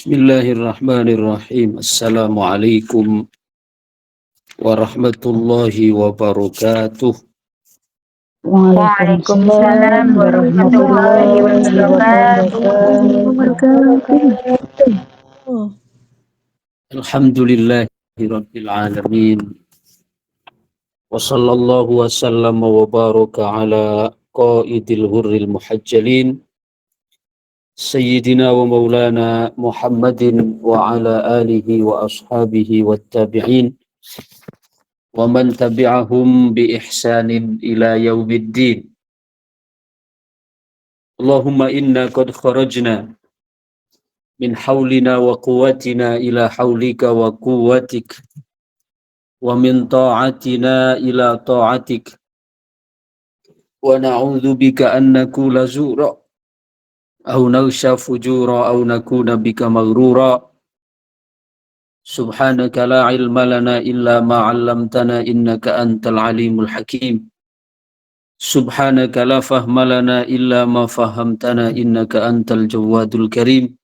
Bismillahirrahmanirrahim. Assalamualaikum warahmatullahi wabarakatuh. Waalaikumsalam warahmatullahi wabarakatuh. Alhamdulillahirabbil alamin. Wa sallallahu wa sallam wa baraka ala qaidil hurril muhajjalin Sayyidina wa maulana Muhammadin wa ala alihi wa ashabihi wa tabi'in wa man tabi'ahum bi ihsanin ila yaumiddin. Allahumma inna qad kharajna min haulina wa quwwatina ila haulika wa quwwatik wa min ta'atina ila ta'atik wa na'udzu bika an nakula zura aw naghsha fujura aw nakuna bika maghrura. Subhanaka la ilma lana illa ma 'allamtana innaka antal alimul hakim. Subhanaka la fahma lana illa ma fahamtana innaka antal jawadul karim.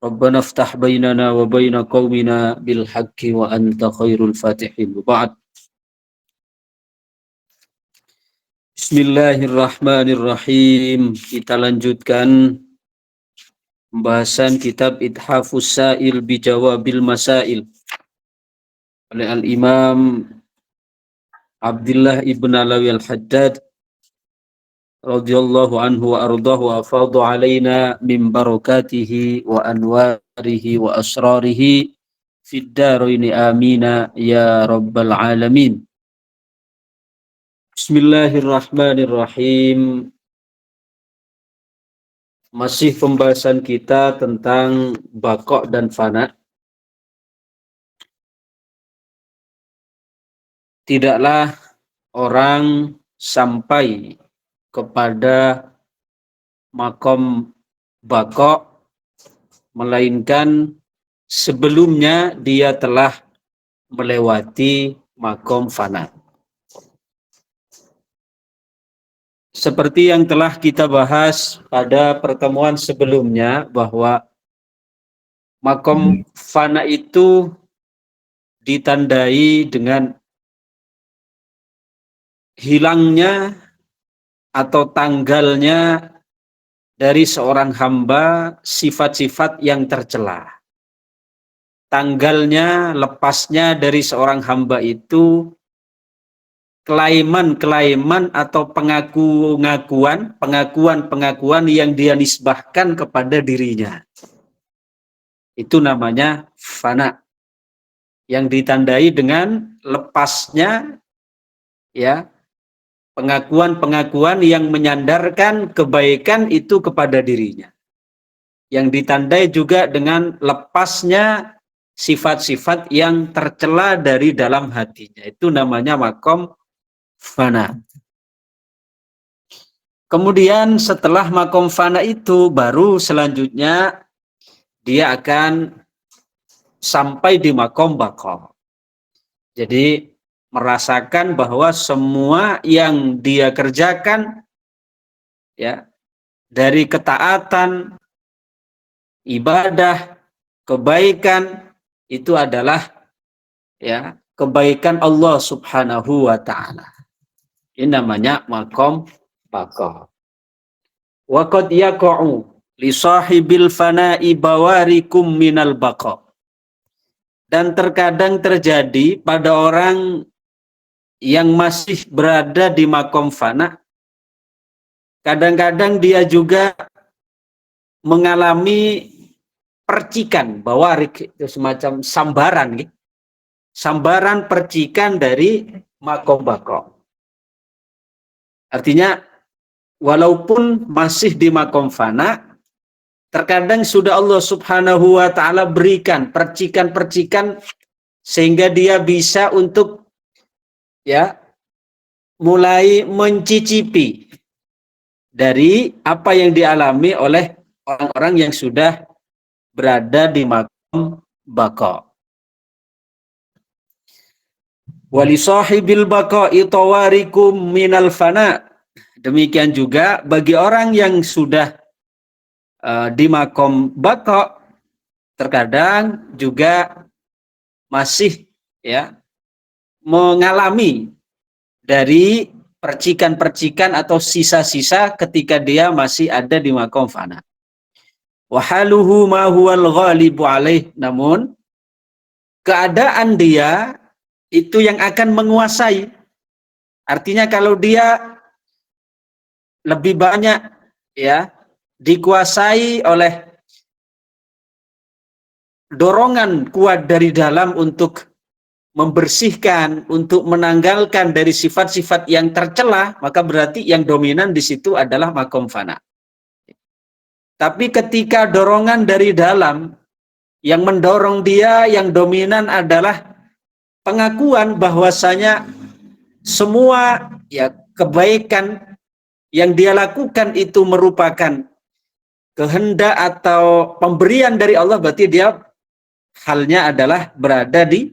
Rabbana iftah bainana wa baina qaumina bil haqqi wa anta khairul fatihin. Ba'd. Bismillahirrahmanirrahim. Kita lanjutkan pembahasan kitab Ithafus Sa'il Bijawabil Masail oleh Al-Imam Abdullah ibn Alawi Al-Haddad radhiyallahu anhu wa ardahu wa afadhu alaina min barakatihi wa anwarihi wa asrarihi fid daraini amina ya rabbal alamin. Bismillahirrahmanirrahim. Masih pembahasan kita tentang baqa' dan fana. Tidaklah orang sampai kepada makom baqa' melainkan sebelumnya dia telah melewati makom fana. Seperti yang telah kita bahas pada pertemuan sebelumnya bahwa makom fana itu ditandai dengan hilangnya atau tanggalnya dari seorang hamba sifat-sifat yang tercela. Tanggalnya, lepasnya dari seorang hamba itu kelaiman-kelaiman atau pengakuan-pengakuan yang dia nisbahkan kepada dirinya. Itu namanya fana. Yang ditandai dengan lepasnya ya pengakuan-pengakuan yang menyandarkan kebaikan itu kepada dirinya. Yang ditandai juga dengan lepasnya sifat-sifat yang tercela dari dalam hatinya. Itu namanya makom fana. Kemudian setelah makom fana itu baru selanjutnya dia akan sampai di makom baqa'. Jadi merasakan bahwa semua yang dia kerjakan ya dari ketaatan, ibadah, kebaikan itu adalah ya kebaikan Allah Subhanahu wa taala. Ini namanya makom baqa'. Wa qad yaqa'u li sahibil fana'i bawarikum minal baqa'. Dan terkadang terjadi pada orang yang masih berada di makom fana, kadang-kadang dia juga mengalami percikan, bawarik itu semacam sambaran, gitu. Sambaran percikan dari makom baqa'. Artinya walaupun masih di makom fana, terkadang sudah Allah Subhanahu wa taala berikan percikan-percikan sehingga dia bisa untuk ya mulai mencicipi dari apa yang dialami oleh orang-orang yang sudah berada di makom baqa'. Wali sahibil baqa'i tawarikum minal fana. Demikian juga bagi orang yang sudah di makom baqa', terkadang juga masih ya mengalami dari percikan-percikan atau sisa-sisa ketika dia masih ada di makom fana. Wa haluhu ma huwal ghalibu alaih, namun keadaan dia itu yang akan menguasai. Artinya kalau dia lebih banyak ya dikuasai oleh dorongan kuat dari dalam untuk membersihkan, untuk menanggalkan dari sifat-sifat yang tercela, maka berarti yang dominan di situ adalah makom fana. Tapi ketika dorongan dari dalam yang mendorong dia, yang dominan adalah pengakuan bahwasanya semua ya kebaikan yang dia lakukan itu merupakan kehendak atau pemberian dari Allah, berarti dia halnya adalah berada di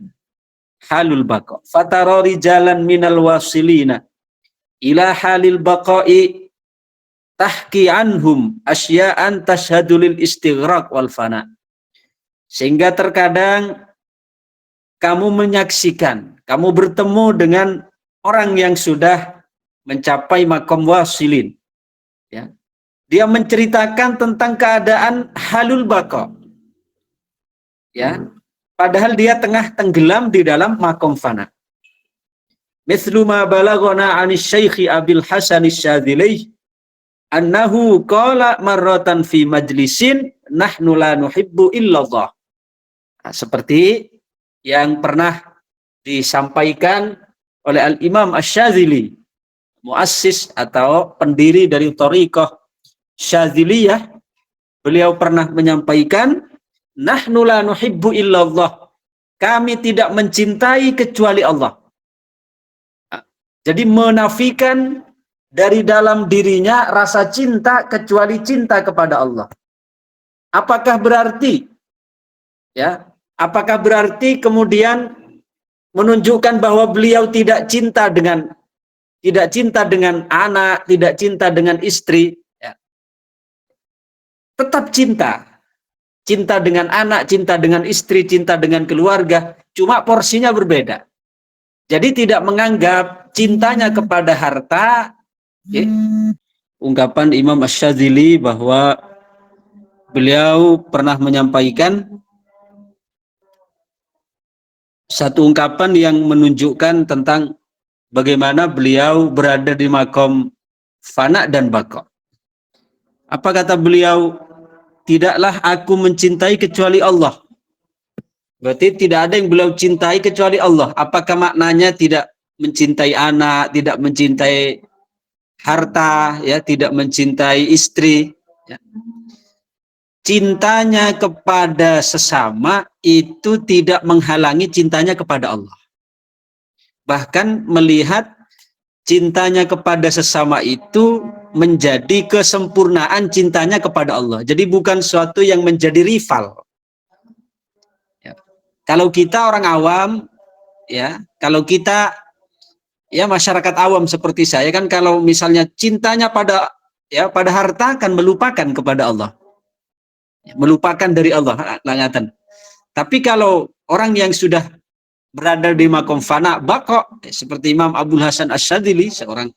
halul baqa. Fatara rijalan minal wasilina ila halil baqa'i tahki anhum asya'an tashhadu lil istighraq wal fana. Sehingga terkadang kamu menyaksikan, kamu bertemu dengan orang yang sudah mencapai makom wasilin. Ya. Dia menceritakan tentang keadaan halul baqa. Ya. Padahal dia tengah tenggelam di dalam makom fana. Mithlu ma balagona anis syekhi Abil Hasan Syadzili annahu qala marratan fi majlisin nahnu la nuhibbu illallah. Nah, seperti yang pernah disampaikan oleh Al-Imam Asy-Syadzili, muassis atau pendiri dari thariqah Syadziliyah. Beliau pernah menyampaikan, nahnu la nuhibbu illallah. Kami tidak mencintai kecuali Allah. Nah, jadi menafikan dari dalam dirinya rasa cinta kecuali cinta kepada Allah. Apakah berarti ya? Apakah berarti kemudian menunjukkan bahwa beliau tidak cinta dengan anak, tidak cinta dengan istri? Ya. Tetap cinta. Cinta dengan anak, cinta dengan istri, cinta dengan keluarga, cuma porsinya berbeda. Jadi tidak menganggap cintanya kepada harta. Ya. Ungkapan Imam Asy-Syadzili bahwa beliau pernah menyampaikan satu ungkapan yang menunjukkan tentang bagaimana beliau berada di makom fana dan baqa. Apa kata beliau? Tidaklah aku mencintai kecuali Allah. Berarti tidak ada yang beliau cintai kecuali Allah. Apakah maknanya tidak mencintai anak, tidak mencintai harta, ya, tidak mencintai istri? Ya. Cintanya kepada sesama itu tidak menghalangi cintanya kepada Allah. Bahkan melihat cintanya kepada sesama itu menjadi kesempurnaan cintanya kepada Allah. Jadi bukan suatu yang menjadi rival. Ya. Kalau kita orang awam, ya, kalau kita ya masyarakat awam seperti saya kan, kalau misalnya cintanya pada harta kan melupakan kepada Allah. Ya, melupakan dari Allah, langatan. Tapi kalau orang yang sudah berada di makom fana baqa, seperti Imam Abul Hasan Asy-Syadzili, seorang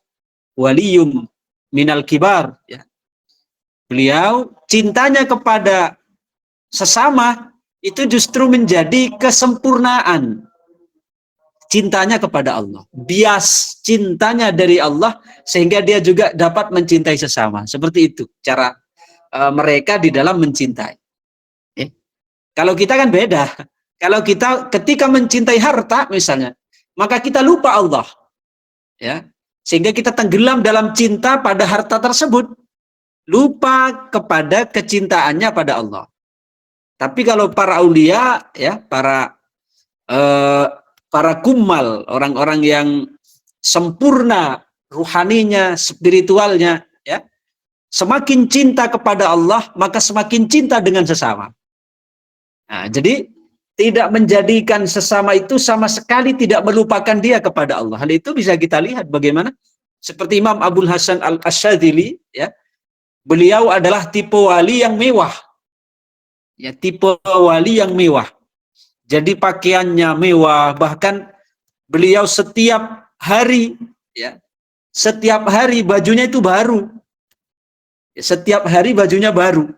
waliyum minal kibar, ya. Beliau cintanya kepada sesama itu justru menjadi kesempurnaan cintanya kepada Allah. Bias cintanya dari Allah sehingga dia juga dapat mencintai sesama. Seperti itu cara mereka di dalam mencintai. Kalau kita kan beda. Kalau kita ketika mencintai harta misalnya, maka kita lupa Allah. Ya. Sehingga kita tenggelam dalam cinta pada harta tersebut. Lupa kepada kecintaannya pada Allah. Tapi kalau para aulia, ya, para kumal, orang-orang yang sempurna ruhaninya, spiritualnya, ya, semakin cinta kepada Allah, maka semakin cinta dengan sesama. Nah, jadi tidak menjadikan sesama itu sama sekali tidak melupakan dia kepada Allah. Hal itu bisa kita lihat bagaimana seperti Imam Abul Hasan Asy-Syadzili, ya. Beliau adalah tipe wali yang mewah. Ya, tipe wali yang mewah. Jadi pakaiannya mewah, bahkan beliau setiap hari, ya, setiap hari bajunya itu baru. Setiap hari bajunya baru.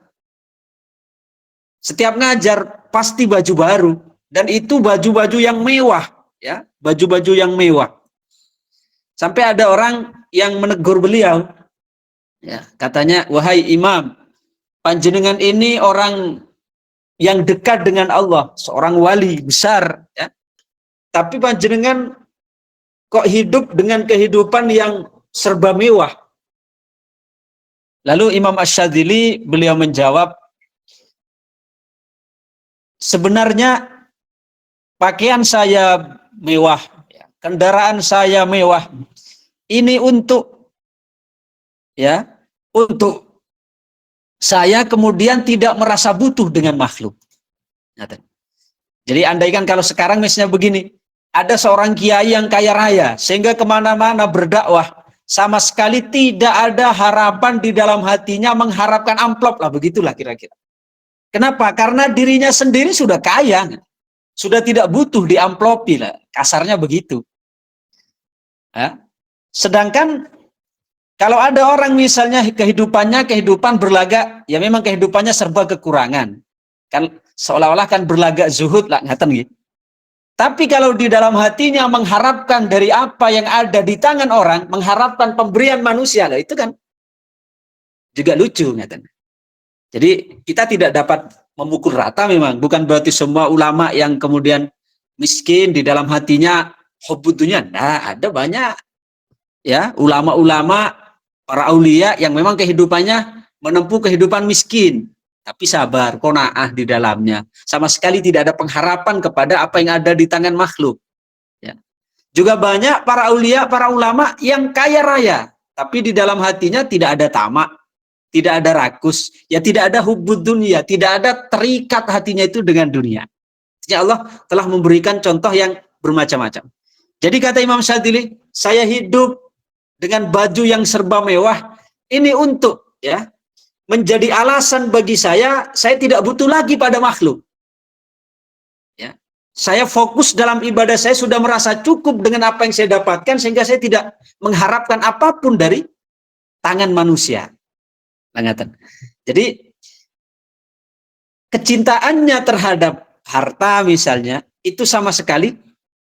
Setiap ngajar pasti baju baru, dan itu baju-baju yang mewah, ya, baju-baju yang mewah. Sampai ada orang yang menegur beliau, ya, katanya, wahai imam, panjenengan ini orang yang dekat dengan Allah, seorang wali besar, ya, tapi panjenengan kok hidup dengan kehidupan yang serba mewah. Lalu Imam Asy-Syadzili beliau menjawab, sebenarnya pakaian saya mewah, kendaraan saya mewah, ini untuk, ya, untuk saya kemudian tidak merasa butuh dengan makhluk. Jadi andaikan kalau sekarang misalnya begini, ada seorang kiai yang kaya raya sehingga kemana-mana berdakwah, sama sekali tidak ada harapan di dalam hatinya mengharapkan amplop lah, begitulah kira-kira. Kenapa? Karena dirinya sendiri sudah kaya, sudah tidak butuh diamplopi lah, kasarnya begitu. Ya. Sedangkan kalau ada orang misalnya kehidupan berlagak, ya memang kehidupannya serba kekurangan, kan seolah-olah kan berlagak zuhud lah, ngaten gitu. Tapi kalau di dalam hatinya mengharapkan dari apa yang ada di tangan orang, mengharapkan pemberian manusia, lah itu kan juga lucu, ngaten. Jadi kita tidak dapat memukul rata memang, bukan berarti semua ulama yang kemudian miskin di dalam hatinya hubbudunya. Nah, ada banyak, ya, ulama-ulama, para aulia yang memang kehidupannya menempuh kehidupan miskin, tapi sabar, qanaah di dalamnya. Sama sekali tidak ada pengharapan kepada apa yang ada di tangan makhluk. Ya. Juga banyak para aulia, para ulama yang kaya raya, tapi di dalam hatinya tidak ada tamak, tidak ada rakus, ya tidak ada hubbud dunia, tidak ada terikat hatinya itu dengan dunia. Ya, Allah telah memberikan contoh yang bermacam-macam. Jadi kata Imam Syadzili, saya hidup dengan baju yang serba mewah, ini untuk, ya, menjadi alasan bagi saya tidak butuh lagi pada makhluk. Ya. Saya fokus dalam ibadah, saya sudah merasa cukup dengan apa yang saya dapatkan, sehingga saya tidak mengharapkan apapun dari tangan manusia. Jadi kecintaannya terhadap harta misalnya, itu sama sekali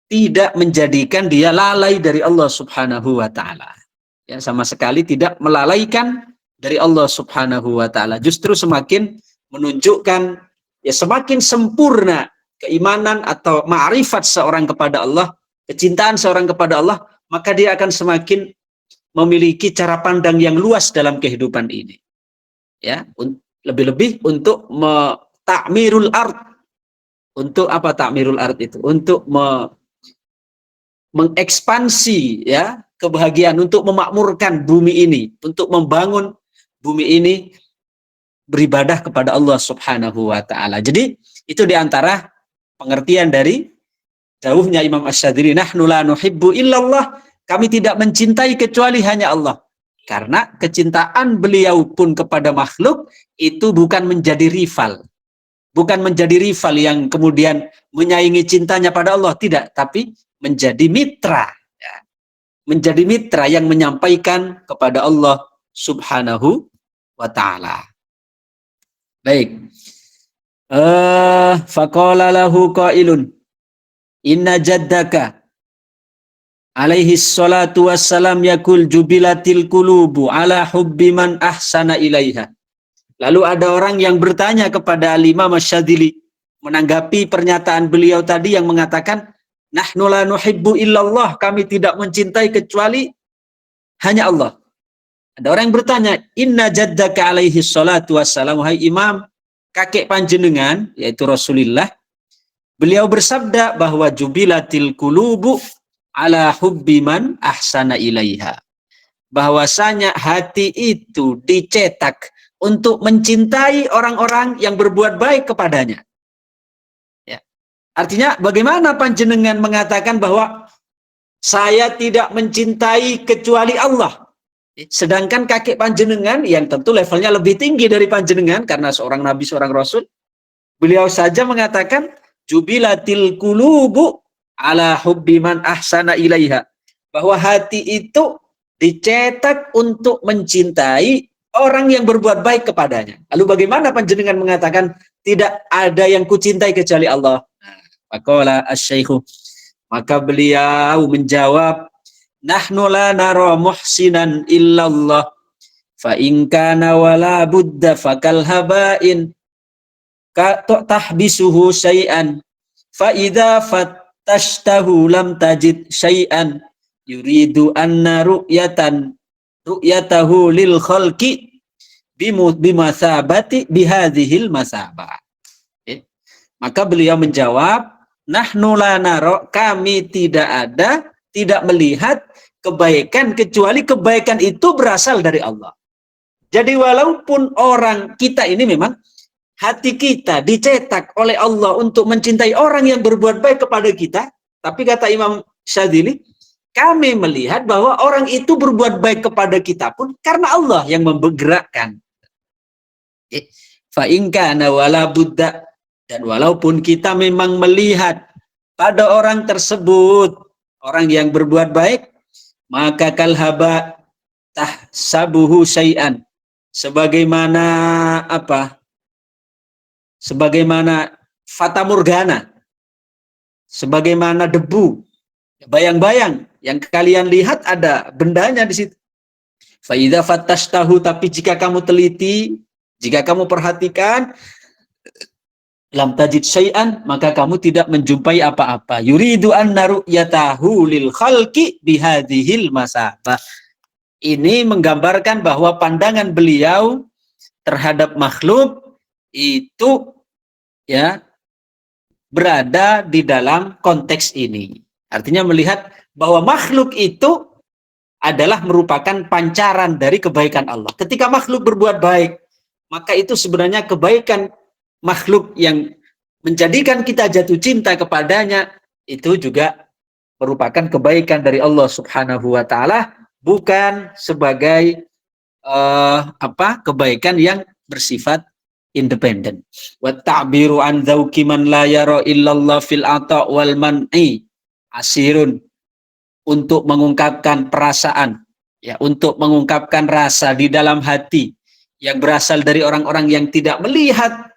tidak menjadikan dia lalai dari Allah Subhanahu wa Ta'ala. Ya, sama sekali tidak melalaikan dari Allah Subhanahu wa Ta'ala. Justru semakin menunjukkan, ya, semakin sempurna keimanan atau ma'rifat seorang kepada Allah, kecintaan seorang kepada Allah, maka dia akan semakin memiliki cara pandang yang luas dalam kehidupan ini. Ya, lebih-lebih untuk takmirul ard. Untuk apa takmirul ard itu? Untuk mengekspansi, ya, kebahagiaan, untuk memakmurkan bumi ini, untuk membangun bumi ini beribadah kepada Allah Subhanahu wa Ta'ala. Jadi itu diantara pengertian dari dawuhnya Imam Asy-Syadzili, nahnu la nuhibbu illallah, kami tidak mencintai kecuali hanya Allah. Karena kecintaan beliau pun kepada makhluk itu bukan menjadi rival. Bukan menjadi rival yang kemudian menyaingi cintanya pada Allah, tidak, tapi menjadi mitra. Ya. Menjadi mitra yang menyampaikan kepada Allah Subhanahu wa Ta'ala. Baik. Faqala lahu qailun inna jaddaka alaihi salatu wassalam yakul jubilatil qulubu ala hubbi man ahsana ilaiha. Lalu ada orang yang bertanya kepada Imam Asy-Syadzili menanggapi pernyataan beliau tadi yang mengatakan nahnu la nuhibbu illallah, kami tidak mencintai kecuali hanya Allah. Ada orang yang bertanya, inna jaddaka alaihi salatu wassalam, wahai imam, kakek panjenengan yaitu Rasulullah, beliau bersabda bahwa jubilatil qulubu ala hubbi man ahsana ilaiha. Bahwasanya hati itu dicetak untuk mencintai orang-orang yang berbuat baik kepadanya. Ya. Artinya bagaimana panjenengan mengatakan bahwa saya tidak mencintai kecuali Allah, sedangkan kakek panjenengan yang tentu levelnya lebih tinggi dari panjenengan karena seorang nabi, seorang rasul, Beliau saja mengatakan jubilatil qulubu ala hubbi man ahsana ilaiha. Bahwa hati itu dicetak untuk mencintai orang yang berbuat baik kepadanya. Lalu bagaimana panjenengan mengatakan tidak ada yang kucintai kecuali Allah? Faqala asy-syaikhu, maka beliau menjawab, nahnu la nara muhsinan illallah fa in kana wala budda fakal habain ka tahbisuhu syai'an fa idza fattashtahu lam tajid syai'an yuridu anna ru'yatahu lil khalqi bimasabati bihadhil masabah. Maka beliau menjawab, nahnu la nara, kami tidak melihat kebaikan kecuali kebaikan itu berasal dari Allah. Jadi walaupun orang kita ini memang hati kita dicetak oleh Allah untuk mencintai orang yang berbuat baik kepada kita, tapi kata Imam Syadzili, kami melihat bahwa orang itu berbuat baik kepada kita pun karena Allah yang menggerakkan. Fa in kana wala budda, dan walaupun kita memang melihat pada orang tersebut orang yang berbuat baik, maka kalhaba tahsabuhu syai'an, sebagaimana apa? Sebagaimana fata morgana, sebagaimana debu, bayang-bayang yang kalian lihat ada bendanya di situ. Fa idza fattashtahu, tapi jika kamu teliti, jika kamu perhatikan, lam tajid syai'an, maka kamu tidak menjumpai apa-apa. Yuridu anna ru'yatahu lil khalqi bihadhil masabah. Ini menggambarkan bahwa pandangan beliau terhadap makhluk itu ya berada di dalam konteks ini. Artinya melihat bahwa makhluk itu adalah merupakan pancaran dari kebaikan Allah. Ketika makhluk berbuat baik, maka itu sebenarnya kebaikan makhluk yang menjadikan kita jatuh cinta kepadanya, itu juga merupakan kebaikan dari Allah Subhanahu wa taala, bukan sebagai kebaikan yang bersifat independen. Wa ta'biru an dzauqi man la yara illallah fil ata' wal man'i asirun, untuk mengungkapkan perasaan, ya, untuk mengungkapkan rasa di dalam hati yang berasal dari orang-orang yang tidak melihat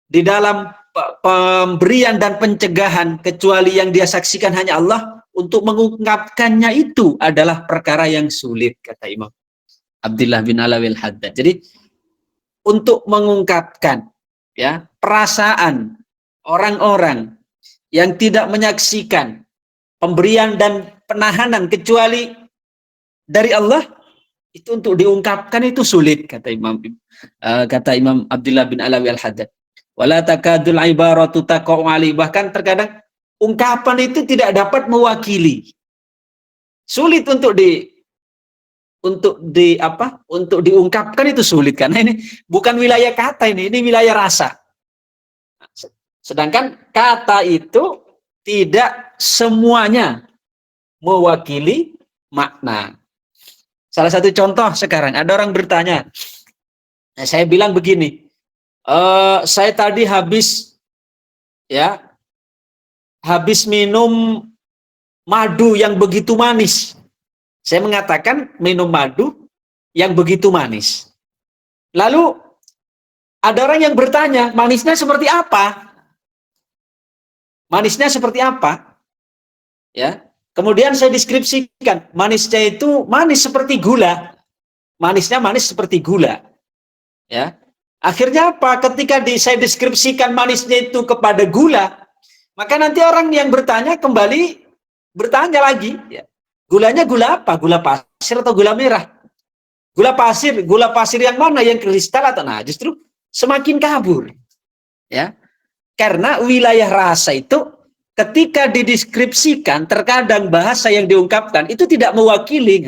di dalam pemberian dan pencegahan kecuali yang dia saksikan hanya Allah, untuk mengungkapkannya itu adalah perkara yang sulit, kata Imam Abdullah bin Alawil Haddad. Jadi untuk mengungkapkan ya perasaan orang-orang yang tidak menyaksikan pemberian dan penahanan kecuali dari Allah, itu untuk diungkapkan itu sulit, kata Imam Abdullah bin Alawi al-Haddad. Wala takadul ibaratu taqa'u ali, bahkan terkadang ungkapan itu tidak dapat mewakili. Sulit untuk diungkapkan, itu sulit karena ini bukan wilayah kata, ini wilayah rasa. Sedangkan kata itu tidak semuanya mewakili makna. Salah satu contoh sekarang, ada orang bertanya, nah, saya bilang begini, saya tadi habis minum madu yang begitu manis. Saya mengatakan minum madu yang begitu manis. Lalu ada orang yang bertanya, manisnya seperti apa? Manisnya seperti apa? Ya. Kemudian saya deskripsikan, manisnya itu manis seperti gula. Manisnya manis seperti gula. Ya. Akhirnya apa? Ketika saya deskripsikan manisnya itu kepada gula, maka nanti orang yang bertanya kembali bertanya lagi, ya, gulanya gula apa? Gula pasir atau gula merah? Gula pasir yang mana? Yang kristal atau? Nah, justru semakin kabur. Ya. Karena wilayah rasa itu ketika dideskripsikan, terkadang bahasa yang diungkapkan itu tidak mewakili,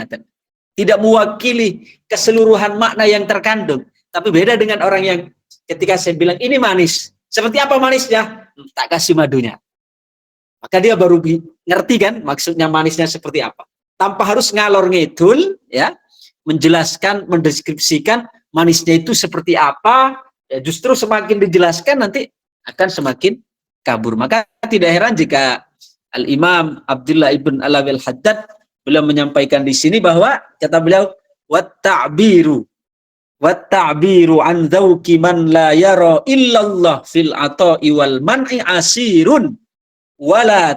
tidak mewakili keseluruhan makna yang terkandung. Tapi beda dengan orang yang ketika saya bilang ini manis, seperti apa manisnya? Tak kasih madunya. Maka dia baru ngerti kan maksudnya manisnya seperti apa. Tanpa harus ngalor ngidul, ya, menjelaskan, mendeskripsikan manisnya itu seperti apa. Ya, justru semakin dijelaskan nanti akan semakin kabur. Maka tidak heran jika Al-Imam Abdullah ibn Alawi al-Haddad beliau menyampaikan di sini bahwa kata beliau wat-ta'biru an dzauqi man la yara illallah fil ata'i wal man'i asirun wala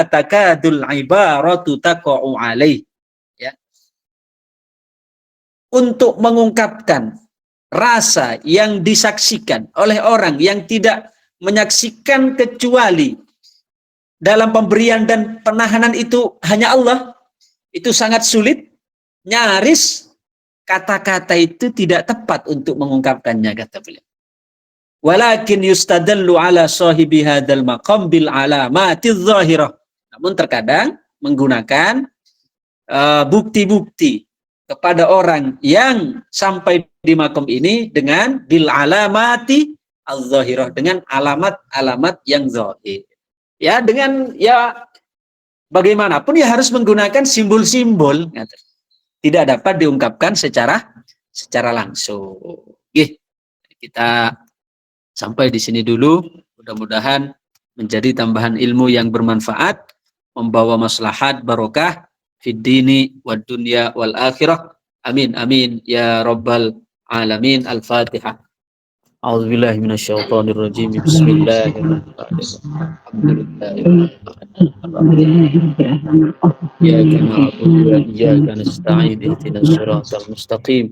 takadul ibaratu taqa'u alaih. Ya. Untuk mengungkapkan rasa yang disaksikan oleh orang yang tidak menyaksikan kecuali dalam pemberian dan penahanan itu hanya Allah, itu sangat sulit, nyaris kata-kata itu tidak tepat untuk mengungkapkannya, kata beliau. Walakin yustadallu ala sahibi hadzal maqam bil alamatiz zahirah. Namun terkadang menggunakan bukti-bukti kepada orang yang sampai di makom ini dengan bil alamati az-zahirah, dengan alamat-alamat yang zahir. Ya, dengan ya bagaimanapun ya harus menggunakan simbol-simbol. Tidak dapat diungkapkan secara langsung. Kita sampai di sini dulu. Mudah-mudahan menjadi tambahan ilmu yang bermanfaat, membawa maslahat barokah fid dini wad dunya wal akhirah. Amin amin ya rabbal alamin. Al-Fatihah. A'udzubillahi minasyaitonir rajim. Bismillahirrahmanirrahim. Iyyaka na'budu wa iyyaka nasta'in. Ihdinas siratal mustaqim.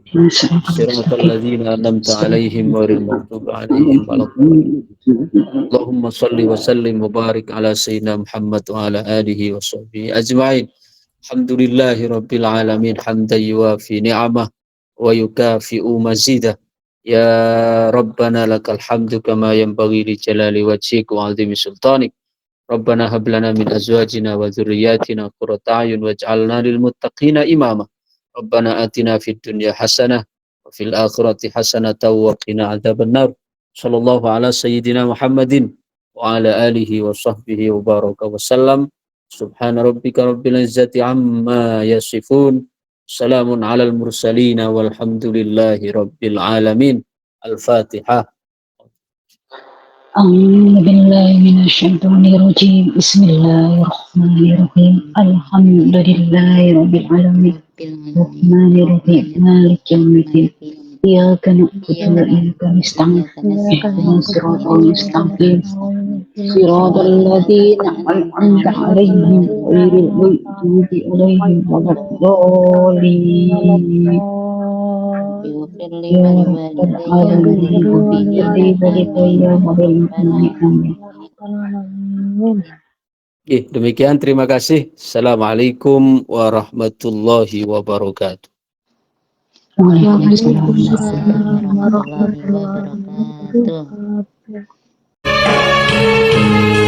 Siratal ladzina an'amta 'alaihim ghairil maghdubi 'alaihim waladdallin. Allahumma shalli wa sallim wa barik ala sayyidina Muhammad wa ala alihi wa sahbihi ajma'in. Alhamdulillahi rabbil alamin hamdan yuwafi ni'amah wa yukafi'u mazidah. Ya Rabbana lakal hamdu kama yanbaghi li jalali wajhik wa 'azimi sultanik. Rabbana hab lana min azwajina wa dzurriyyatina qurrata a'yun waj'alna lil muttaqina imama. Rabbana atina fid dunya hasanah wa fil akhirati hasanatan wa qina adzabannar. Sallallahu ala sayyidina Muhammadin wa ala alihi wa sahbihi wa baraka wa sallam. Subhana rabbika rabbil izzati amma yasifun. Salamun alal mursalin walhamdulillahi rabbil alamin. Al-Fatihah. أعوذ بالله من الشيطان الرجيم بسم الله الرحمن الرحيم الحمد لله رب العالمين الرحمن الرحيم مالك يوم الدين إياك نعبد وإياك نستعين اهدنا الصراط المستقيم صراط الذين أنعمت عليهم غير المغضوب عليهم ولا الضالين يا رب العالمين اغفر لي ولدي وللمؤمنين. Demikian, terima kasih. Assalamualaikum warahmatullahi wabarakatuh. Waalaikumsalam warahmatullahi wabarakatuh.